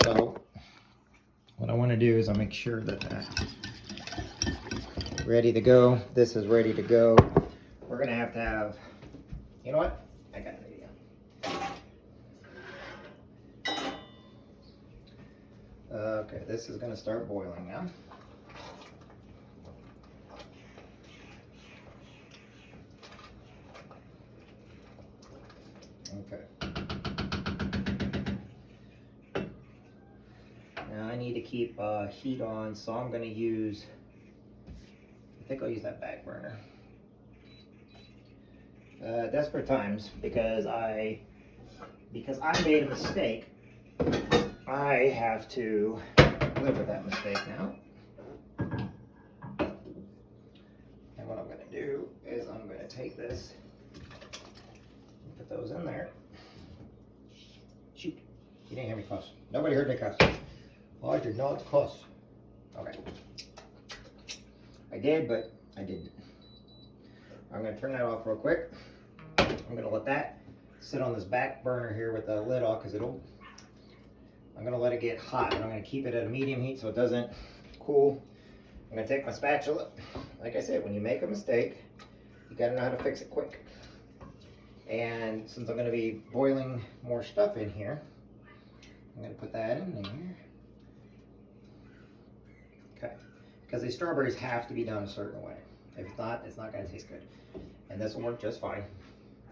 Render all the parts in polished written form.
So what I want to do is I'll make sure that that's ready to go. This is ready to go. We're going to have, you know what? I got an idea. Okay, this is going to start boiling now. Okay. Now I need to keep heat on, so I'm going to use, I think I'll use that back burner. Desperate times, because I made a mistake. I have to live with that mistake now. And what I'm going to do is I'm going to take this and put those in there. Shoot, you didn't hear me cuss. Nobody heard me cuss. I did not cuss. Okay. I did, but I didn't. I'm going to turn that off real quick. I'm going to let that sit on this back burner here with the lid off, because I'm going to let it get hot, and I'm going to keep it at a medium heat so it doesn't cool. I'm going to take my spatula. Like I said, when you make a mistake, you got to know how to fix it quick. And since I'm going to be boiling more stuff in here, I'm going to put that in there. Okay. Because these strawberries have to be done a certain way. If not, it's not going to taste good. And this will work just fine.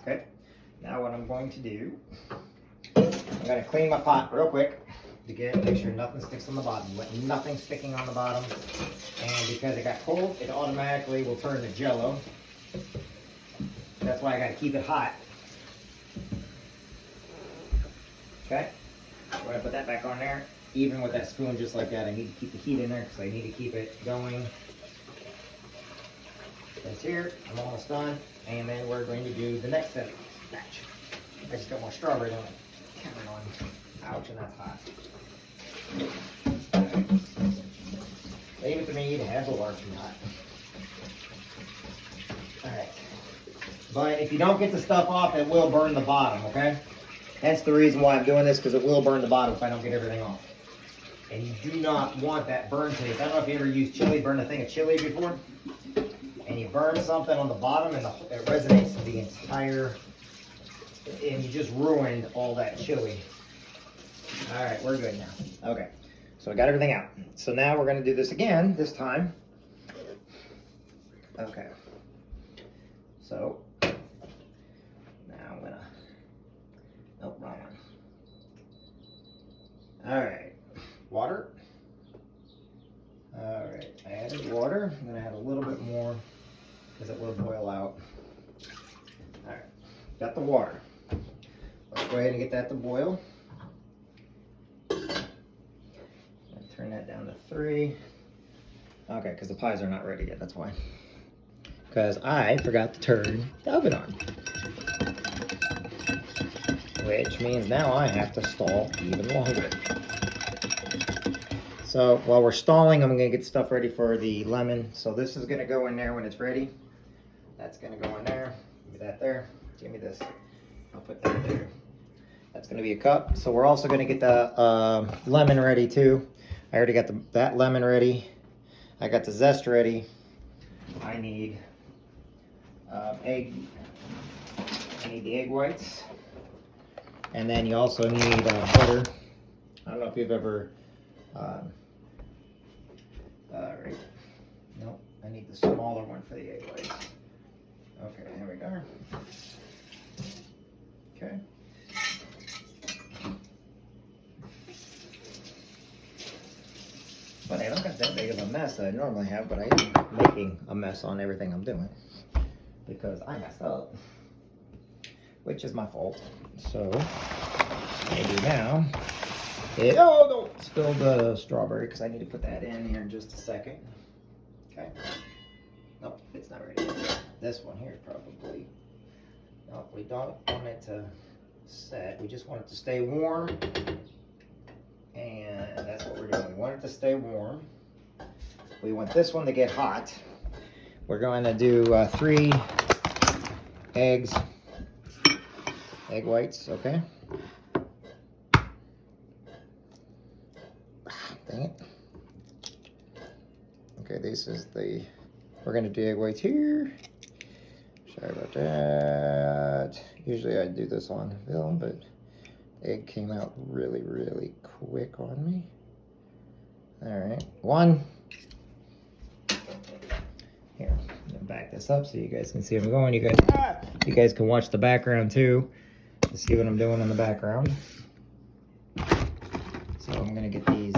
Okay. Now what I'm going to do, I'm going to clean my pot real quick to make sure nothing sticks on the bottom. You want nothing sticking on the bottom. And because it got cold, it automatically will turn to jello. That's why I got to keep it hot. Okay. I'm going to put that back on there. Even with that spoon just like that, I need to keep the heat in there because I need to keep it going. That's here. I'm almost done. And then we're going to do the next batch. I just got more strawberries on it. Count on. Ouch, and that's hot. Leave it to me to have the large and hot. Alright. But if you don't get the stuff off, it will burn the bottom, okay? That's the reason why I'm doing this, because it will burn the bottom if I don't get everything off. And you do not want that burn taste. I don't know if you ever used chili, burned a thing of chili before. And you burn something on the bottom and it resonates to the entire, and you just ruined all that chili. All right, we're good now. Okay, so I got everything out. So now we're gonna do this again, this time. Okay, so now I'm gonna, nope, wrong one. All right, water. All right, I added water. I'm gonna add a little bit more because it will boil out. All right, got the water. Let's go ahead and get that to boil. Turn that down to 3. Okay, because the pies are not ready yet, that's why. Because I forgot to turn the oven on. Which means now I have to stall even longer. So while we're stalling, I'm going to get stuff ready for the lemon. So this is going to go in there when it's ready. That's going to go in there. Give me that there. Give me this. I'll put that there. That's going to be a cup. So we're also going to get the lemon ready too. I already got that lemon ready. I got the zest ready. I need egg. I need the egg whites. And then you also need butter. I don't know if you've ever... right. Nope, I need the smaller one for the egg whites. Okay, here we go. Okay. But I don't got that big of a mess that I normally have, but I am making a mess on everything I'm doing because I messed up, which is my fault. So maybe now. Oh, don't spill the strawberry because I need to put that in here in just a second. Okay. Nope, it's not ready. This one here is probably. Nope, we don't want it to set. We just want it to stay warm. And that's what we're doing. We want it to stay warm. We want this one to get hot. We're going to do 3 eggs. Egg whites, okay? dang it. Okay, this is the, we're gonna do egg whites here. Sorry about that. Usually I do this on film, but egg came out really, really quick on me. All right, one. Here, I'm gonna back this up so you guys can see where I'm going. You guys can watch the background too to see what I'm doing in the background. So I'm gonna get these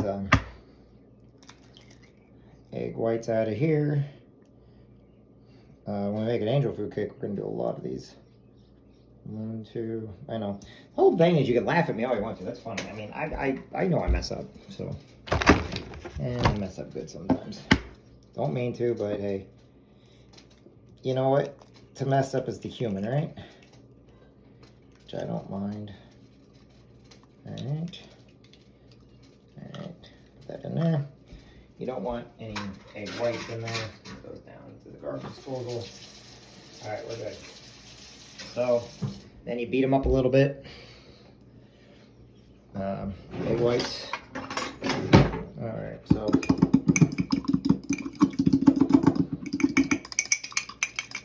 egg whites out of here. When we make an angel food cake, we're gonna do a lot of these. 1, 2, I know. The whole thing is you can laugh at me all you want to. That's funny. I mean, I know I mess up, so. And I mess up good sometimes. Don't mean to, but hey. You know what? To mess up is the human, right? Which I don't mind. Alright. Alright. Put that in there. You don't want any egg whites in there. It goes down to the garbage disposal. Alright, we're good. So, then you beat them up a little bit. Egg whites. Alright, so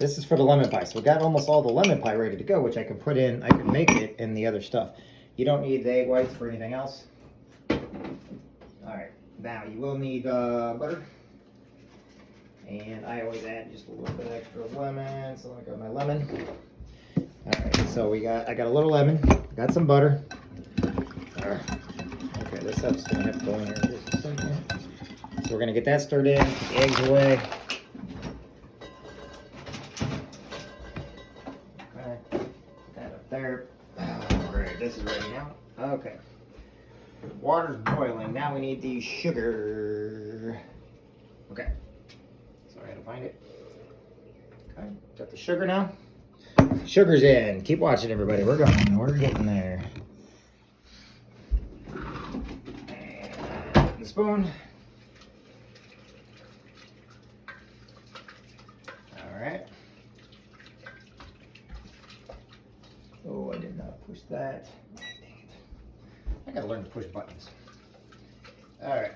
this is for the lemon pie. So we got almost all the lemon pie ready to go, which I can put in, I can make it in the other stuff. You don't need the egg whites for anything else. Alright, now you will need butter. And I always add just a little bit extra lemon, so I got my lemon. Alright, so I got a little lemon, got some butter. Okay, this stuff's gonna have to go in here in just a second. So we're gonna get that stirred in, put the eggs away. Okay, put that up there. Alright, this is ready now. Okay. Water's boiling. Now we need the sugar. Okay. Sorry, I had to find it. Okay, got the sugar now. Sugar's in. Keep watching, everybody. We're going. We're getting there. And the spoon. All right. Oh, I did not push that. Dang it. I gotta learn to push buttons. All right.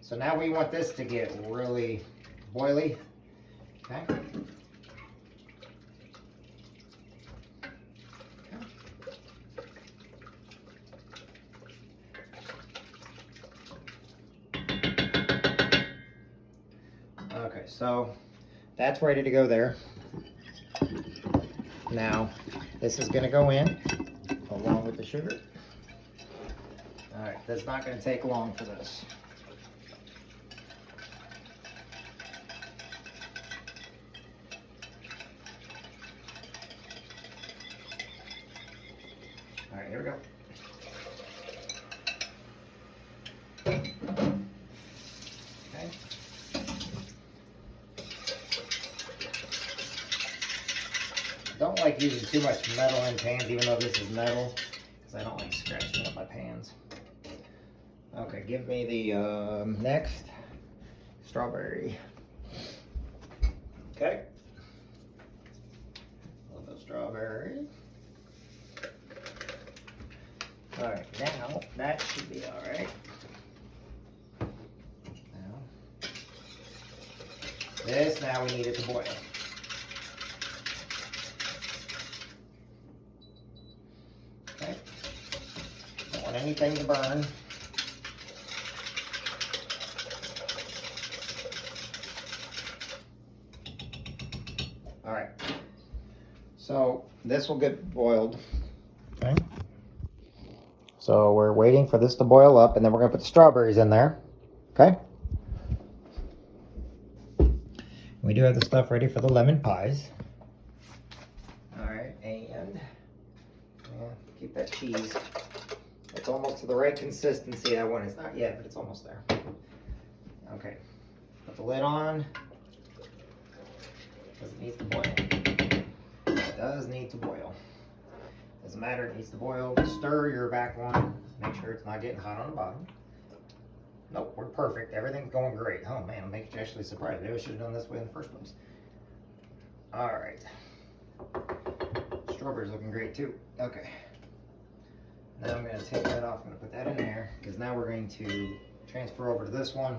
So now we want this to get really boily. Okay. Okay, so that's ready to go there. Now, this is going to go in along with the sugar. All right, that's not going to take long for this. All right, here we go. Okay. Don't like using too much metal in pans, even though this is metal, because I don't like scratching up my pans. Okay, give me the next strawberry. Okay. A little bit of strawberry. All right, now that should be all right. Now, now we need it to boil. Okay. Don't want anything to burn. All right. So this will get boiled. Okay. So we're waiting for this to boil up, and then we're going to put the strawberries in there. Okay. We do have the stuff ready for the lemon pies. All right, and keep that cheese. It's almost to the right consistency I want. It's not yet, but it's almost there. Okay. Put the lid on. Does it need to boil? It does need to boil. Doesn't matter, it needs to boil. Stir your back one. Make sure it's not getting hot on the bottom. Nope, we're perfect. Everything's going great. Oh man, I'm making you actually surprised. Maybe I should have done this way in the first place. All right. Strawberries looking great too. Okay. Now I'm going to take that off. I'm going to put that in there because now we're going to transfer over to this one.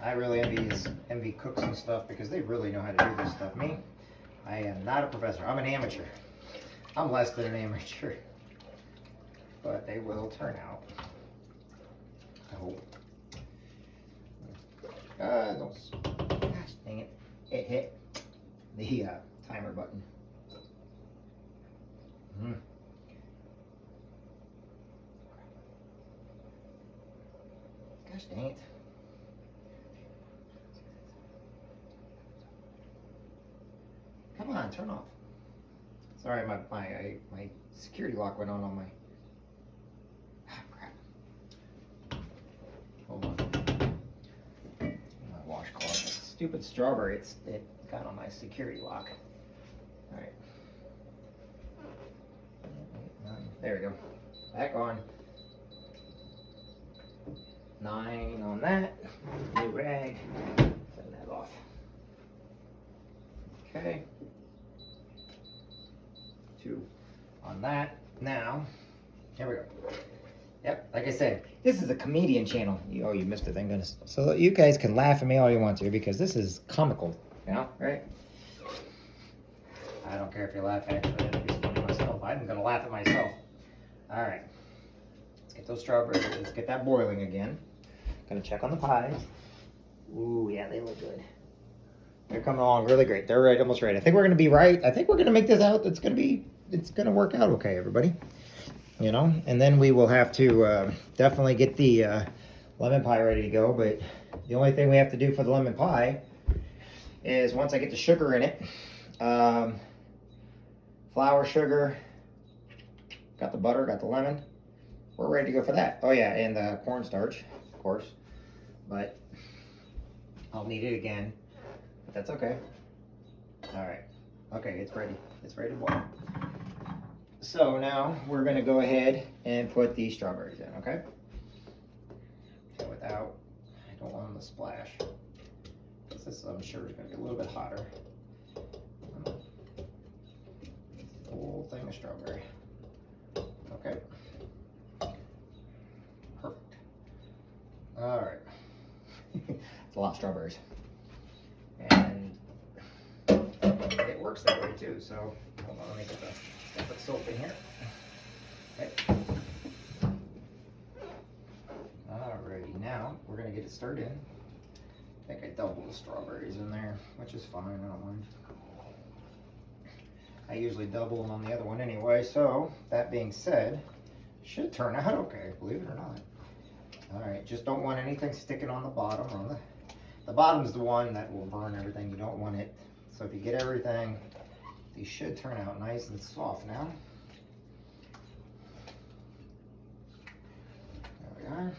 I really envy cooks and stuff because they really know how to do this stuff. Me, I am not a professor. I'm an amateur. I'm less than an amateur. But they will turn out. I hope. Gosh dang it. It hit the timer button. Gosh dang it. Come on, turn off. Sorry, my security lock went on my. Ah, crap. Hold on. My washcloth. Stupid strawberry. It got on my security lock. All right. There we go. Back on. 9 on that. New rag. Send that off. Okay. 2 on that. Now, here we go. Yep, like I said, this is a comedian channel. Oh, you missed it, thank goodness. So you guys can laugh at me all you want to because this is comical, you know, right? I don't care if you laugh at it, but it's funny myself. I'm gonna laugh at myself. All right, let's get those strawberries. Let's get that boiling again. Gonna check on the pies. Ooh, yeah, they look good. They're coming along really great. They're right, almost right. I think we're gonna be right. I think we're gonna make this out. It's gonna work out okay, everybody. You know, and then we will have to definitely get the lemon pie ready to go. But the only thing we have to do for the lemon pie is once I get the sugar in it, flour, sugar, got the butter, got the lemon, we're ready to go for that. Oh yeah, and the cornstarch, of course, but I'll need it again, but that's okay. All right, okay, it's ready. It's ready to boil. So now we're gonna go ahead and put these strawberries in, okay? So I don't want them to splash. This I'm sure is gonna be a little bit hotter. Whole thing of strawberry. Okay. Perfect. All right. It's a lot of strawberries. And it works that way too, so hold on, let me get the soap in here. Okay. Alrighty, now we're gonna get it stirred in. I think I doubled the strawberries in there, which is fine, I don't mind. I usually double them on the other one anyway, so that being said, should turn out okay, believe it or not. Alright, just don't want anything sticking on the bottom. The bottom's the one that will burn everything. You don't want it. So if you get everything, these should turn out nice and soft now. There we are.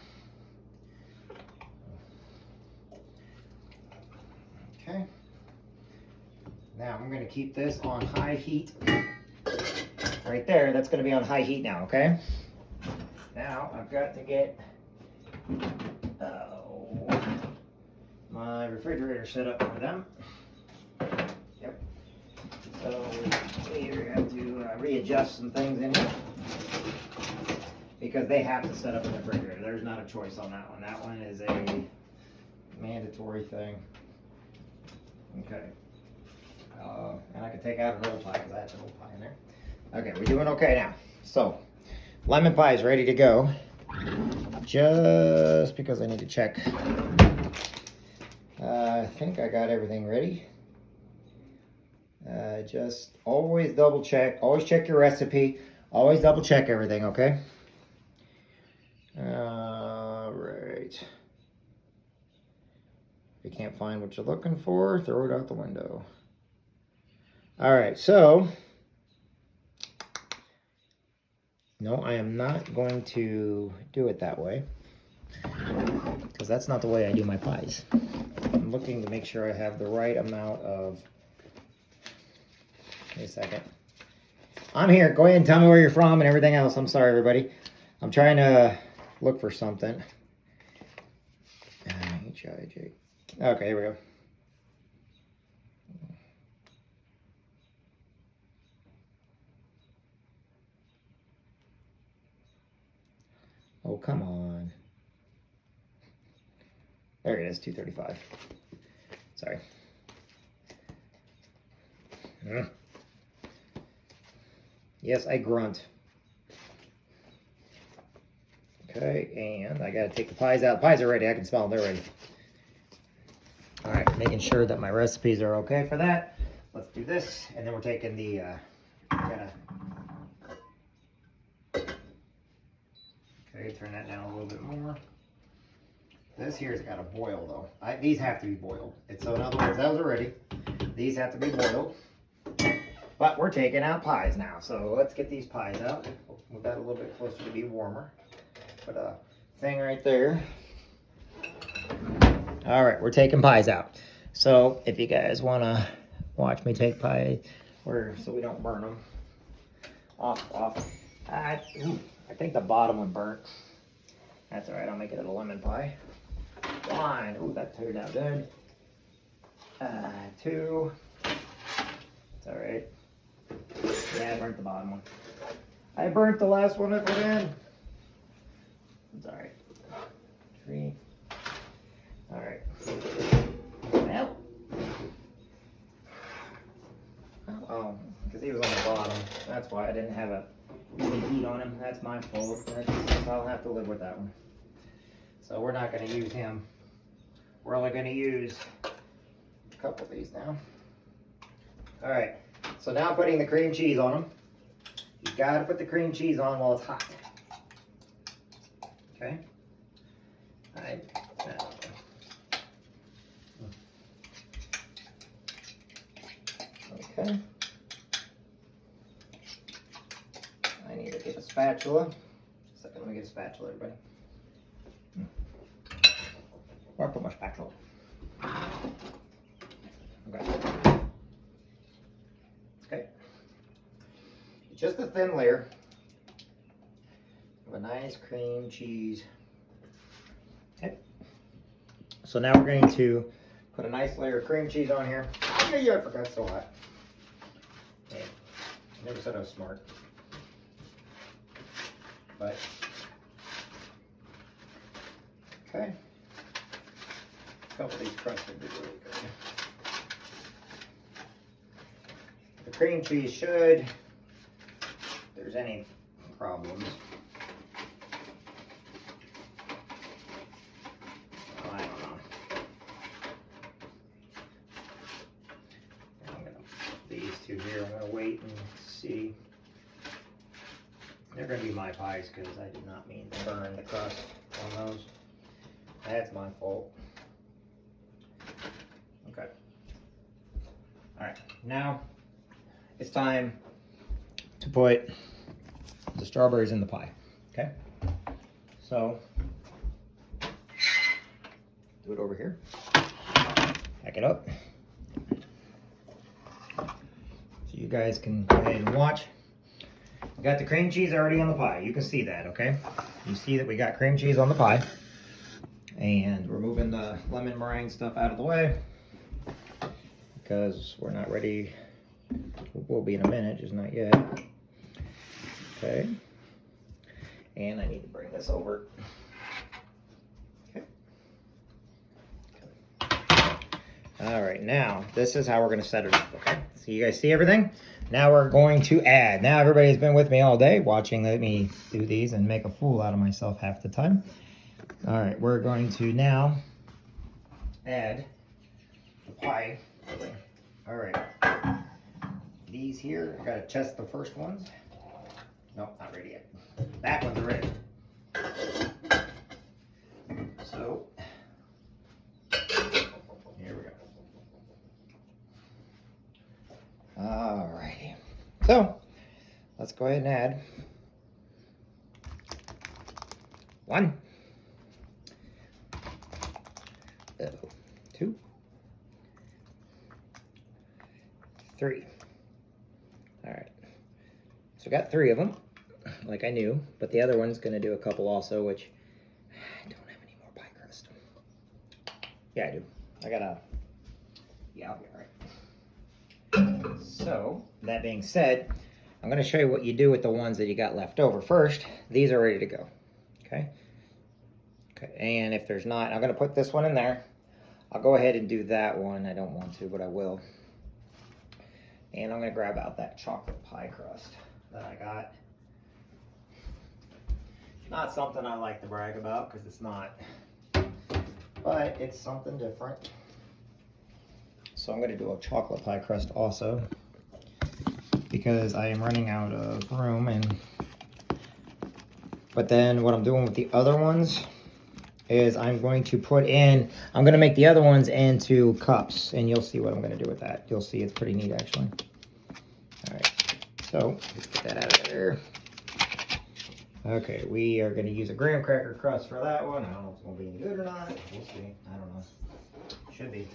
Okay. Now I'm going to keep this on high heat. Right there, that's going to be on high heat now, okay? Now I've got to get my refrigerator set up for them. Yep. So we have to readjust some things in here because they have to set up in the refrigerator. There's not a choice on that one. That one is a mandatory thing. Okay. And I can take out an old pie because I had an old pie in there. Okay, we're doing okay now. So, lemon pie is ready to go. Just because I need to check. I think I got everything ready. Just always double check. Always check your recipe. Always double check everything, okay? Right. If you can't find what you're looking for, throw it out the window. All right, so no, I am not going to do it that way because that's not the way I do my pies. I'm looking to make sure I have the right amount of. Wait a second. I'm here. Go ahead and tell me where you're from and everything else. I'm sorry, everybody. I'm trying to look for something. H-I-J. Okay, here we go. come on. There it is, 235. Sorry. Yes, I grunt. Okay, and I gotta take the pies out. The pies are ready. I can smell them. They're ready. All right, making sure that my recipes are okay for that. Let's do this, and then we're taking the. Okay, turn that down a little bit more. This here's got to boil though. These have to be boiled. So in other words, those are ready. These have to be boiled. But we're taking out pies now. So let's get these pies out. Move that a little bit closer to be warmer. Put a thing right there. All right, we're taking pies out. So if you guys want to watch me take pie, so we don't burn them. Off. I think the bottom one burnt. That's all right, I'll make it a lemon pie. One. Ooh, that turned out good. Two. It's all right. Yeah, I burnt the bottom one. I burnt the last one I put in. It's all right. 3. All right. Well. Oh, because he was on the bottom. That's why I didn't have a really heat on him. That's my fault. I'll have to live with that one. So we're not going to use him. We're only going to use a couple of these now. All right. So now I'm putting the cream cheese on them. You got to put the cream cheese on while it's hot. Okay. All right. Okay. I need to get a spatula. Second, let me get a spatula, everybody. Where I put my spatula? Okay. Okay. Just a thin layer of a nice cream cheese. Okay. So now we're going to put a nice layer of cream cheese on here. Yeah, I forgot, it's so hot. Yeah. I never said I was smart. But, okay. A couple of these crusts would be really good. The cream cheese should, if there's any problems. Oh, I don't know. I'm going to put these two here. I'm going to wait and see. They're going to be my pies because I did not mean to burn the crust on those. That's my fault. Okay. Alright, now it's time to put the strawberries in the pie. Okay? So, do it over here. Back it up. So you guys can go ahead and watch. We got the cream cheese already on the pie. You can see that, okay? You see that we got cream cheese on the pie. And we're moving the lemon meringue stuff out of the way because we're not ready. We'll be in a minute, just not yet. Okay. And I need to bring this over. Okay. All right, now this is how we're going to set it up, okay? So you guys see everything? Now we're going to add. Now everybody's been with me all day watching me do these and make a fool out of myself half the time. All right, we're going to now add the pie. All right, these here, I gotta test the first ones. Nope, not ready yet. That one's ready. So, here we go. All righty. So, let's go ahead and add 1. 2, 3. All right. So I got 3 of them, like I knew, but the other one's going to do a couple also, which I don't have any more pie crust. Yeah, I do. I got yeah, I'll be all right. So, that being said, I'm going to show you what you do with the ones that you got left over. First, these are ready to go, okay? Okay, and if there's not, I'm gonna put this one in there. I'll go ahead and do that one. I don't want to, but I will. And I'm gonna grab out that chocolate pie crust that I got. Not something I like to brag about because it's not, but it's something different. So I'm gonna do a chocolate pie crust also because I am running out of room. But then what I'm doing with the other ones is I'm going to make the other ones into cups, and you'll see what I'm gonna do with that. You'll see it's pretty neat actually. All right, so let's get that out of there. Okay, we are gonna use a graham cracker crust for that one. I don't know if it's gonna be any good or not. We'll see, I don't know. Should be.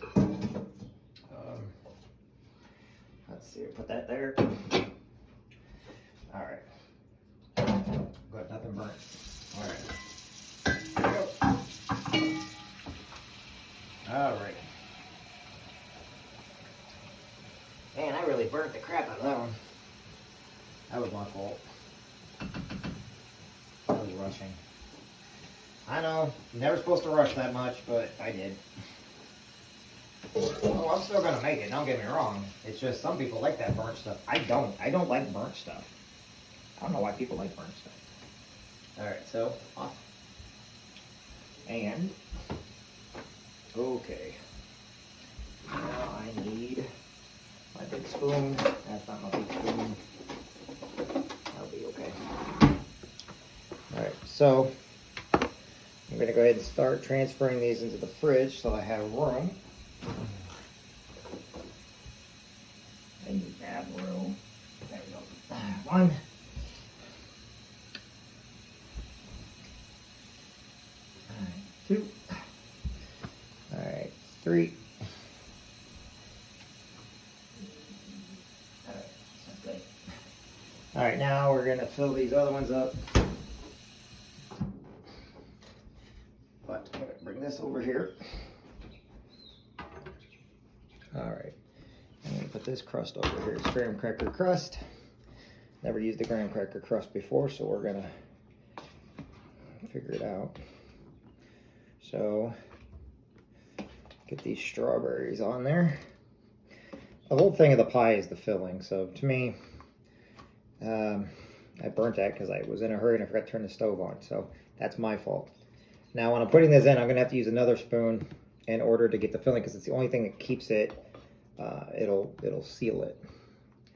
Let's see, put that there. All right. Got nothing burnt. All right. There we go. All right. Man, I really burnt the crap out of that one. That was my fault. I was rushing. I know, never supposed to rush that much, but I did. Oh, I'm still gonna make it, don't get me wrong. It's just some people like that burnt stuff. I don't. I don't like burnt stuff. I don't know why people like burnt stuff. Alright, so off. And okay. Now I need my big spoon. That's not my big spoon. That'll be okay. Alright, so I'm gonna go ahead and start transferring these into the fridge so I have room. I need to have room. There we go. One. Alright, two. Alright, three. Alright, that's good. Alright, now we're gonna fill these other ones up. But I'm gonna bring this over here. Alright, I'm going to put this crust over here. It's graham cracker crust. Never used the graham cracker crust before, so we're going to figure it out. So, get these strawberries on there. The whole thing of the pie is the filling, so to me, I burnt that because I was in a hurry and I forgot to turn the stove on, so that's my fault. Now when I'm putting this in, I'm going to have to use another spoon in order to get the filling because it's the only thing that keeps it. It'll seal it,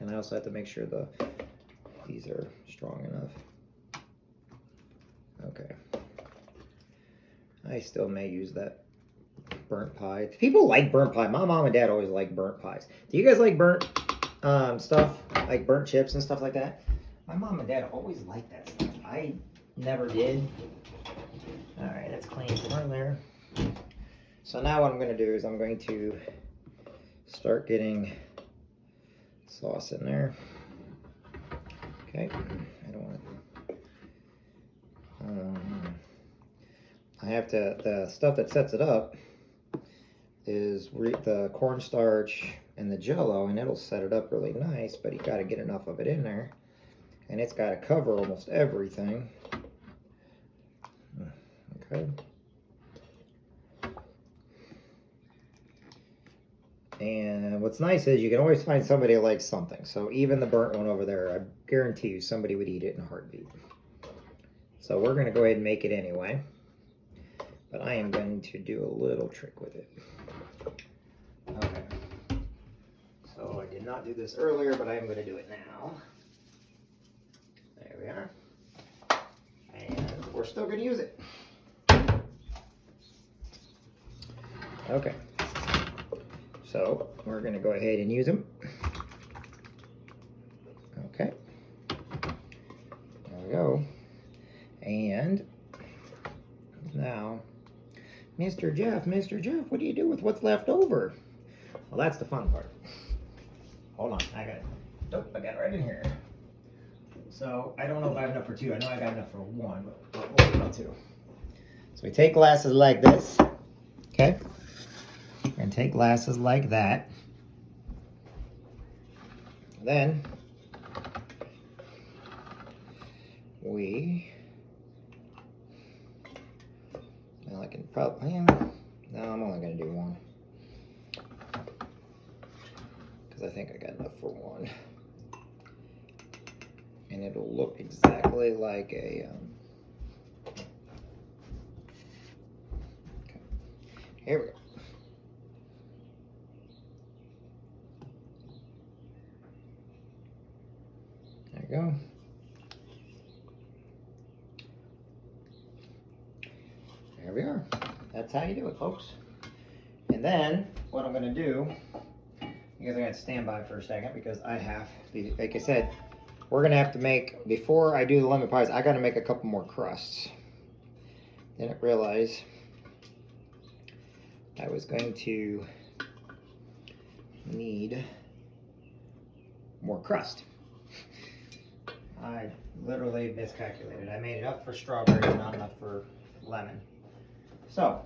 and I also have to make sure these are strong enough. Okay, I still may use that burnt pie. People like burnt pie. My mom and dad always like burnt pies. Do you guys like burnt stuff, like burnt chips and stuff like that? My mom and dad always liked that stuff. I never did. All right, that's clean from earlier. So now what I'm going to do is I'm going to start getting sauce in there. Okay, I don't want to. I have to. The stuff that sets it up is the cornstarch and the Jello, and it'll set it up really nice. But you got to get enough of it in there, and it's got to cover almost everything. Okay. And what's nice is you can always find somebody that likes something. So even the burnt one over there, I guarantee you somebody would eat it in a heartbeat. So we're going to go ahead and make it anyway. But I am going to do a little trick with it. Okay. So I did not do this earlier, but I am going to do it now. There we are. And we're still going to use it. Okay. So we're going to go ahead and use them. Okay. There we go. And now, Mr. Jeff, what do you do with what's left over? Well, that's the fun part. Hold on, I got it. Nope, I got it right in here. So I don't know if I have enough for two. I know I got enough for one, but we'll about two. So we take glasses like this. Okay. And take glasses like that. Then can probably, no, I'm only gonna do one. Because I think I got enough for one. And it'll look exactly like a, okay. Here we go. There you go. There we are. That's how you do it, folks. And then what I'm going to do, you guys are going to stand by for a second because I have, like I said, we're going to have to make, before I do the lemon pies, I got to make a couple more crusts. Didn't realize I was going to need more crust. I literally miscalculated. I made enough for strawberry and not enough for lemon. So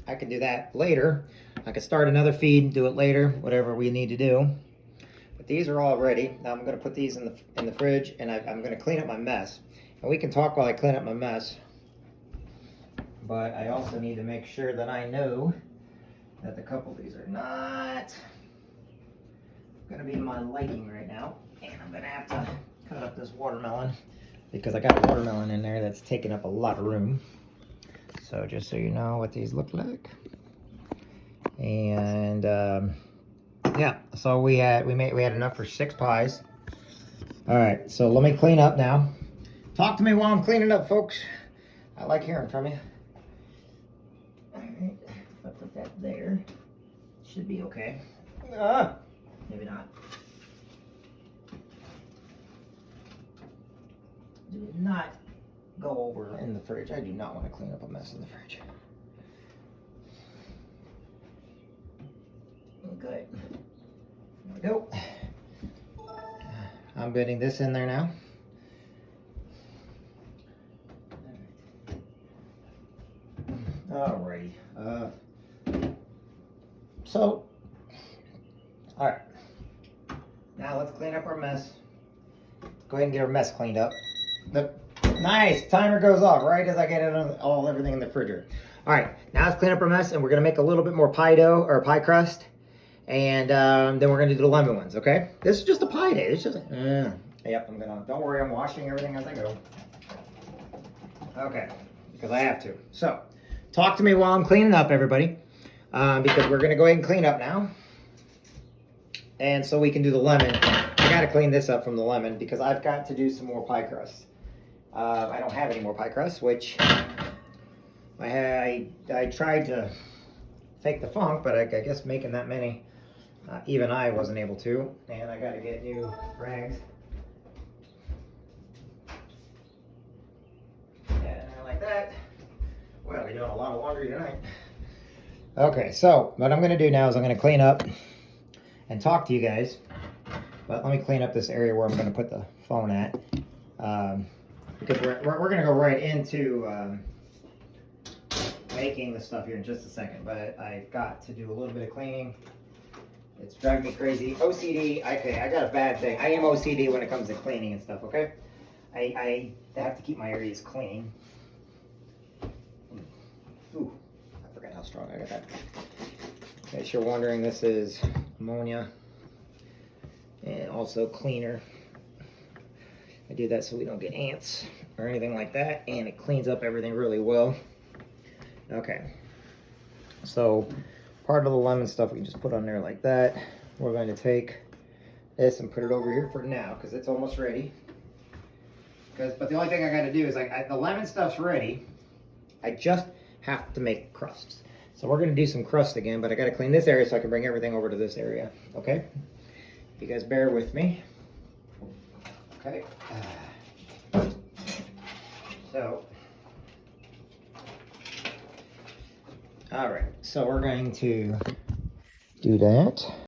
I can do that later. I can start another feed, do it later, whatever we need to do. But these are all ready. Now I'm going to put these in the fridge, and I'm going to clean up my mess. And we can talk while I clean up my mess. But I also need to make sure that I know that a couple of these are not going to be my liking right now. And I'm going to have to cut up this watermelon because I got a watermelon in there that's taking up a lot of room. So just so you know what these look like. And yeah, so we had enough for 6 pies. All right, so let me clean up now. Talk to me while I'm cleaning up, folks. I like hearing from you. All right, if I put that there, should be okay. Maybe not. Do not go over in the fridge. I do not want to clean up a mess in the fridge. Okay. There we go. I'm getting this in there now. Alrighty. So, all right. Now let's clean up our mess. Go ahead and get our mess cleaned up. Nice, timer goes off right as I get it on everything in the refrigerator. All right, now let's clean up our mess, and we're gonna make a little bit more pie dough or pie crust, and then we're gonna do the lemon ones. Okay, this is just a pie day. It's just, yep. Don't worry, I'm washing everything as I go. Okay, because I have to. So, talk to me while I'm cleaning up, everybody, because we're gonna go ahead and clean up now, and so we can do the lemon. I gotta clean this up from the lemon because I've got to do some more pie crusts. I don't have any more pie crusts, which I tried to fake the funk, but I guess making that many, even I wasn't able to. And I got to get new rags. And like that. Well, we're doing a lot of laundry tonight. Okay, so what I'm going to do now is I'm going to clean up and talk to you guys. But let me clean up this area where I'm going to put the phone at. Because we're going to go right into making the stuff here in just a second. But I've got to do a little bit of cleaning. It's driving me crazy. OCD, okay, I got a bad thing. I am OCD when it comes to cleaning and stuff, okay? I have to keep my areas clean. Ooh, I forgot how strong I got that. In case you're wondering, this is ammonia. And also cleaner. I do that so we don't get ants or anything like that, and it cleans up everything really well. Okay, so part of the lemon stuff we can just put on there like that. We're going to take this and put it over here for now because it's almost ready. But the only thing I got to do is the lemon stuff's ready. I just have to make crusts. So we're going to do some crust again, but I got to clean this area so I can bring everything over to this area. Okay, you guys bear with me. Okay, so, all right, so we're going to do that.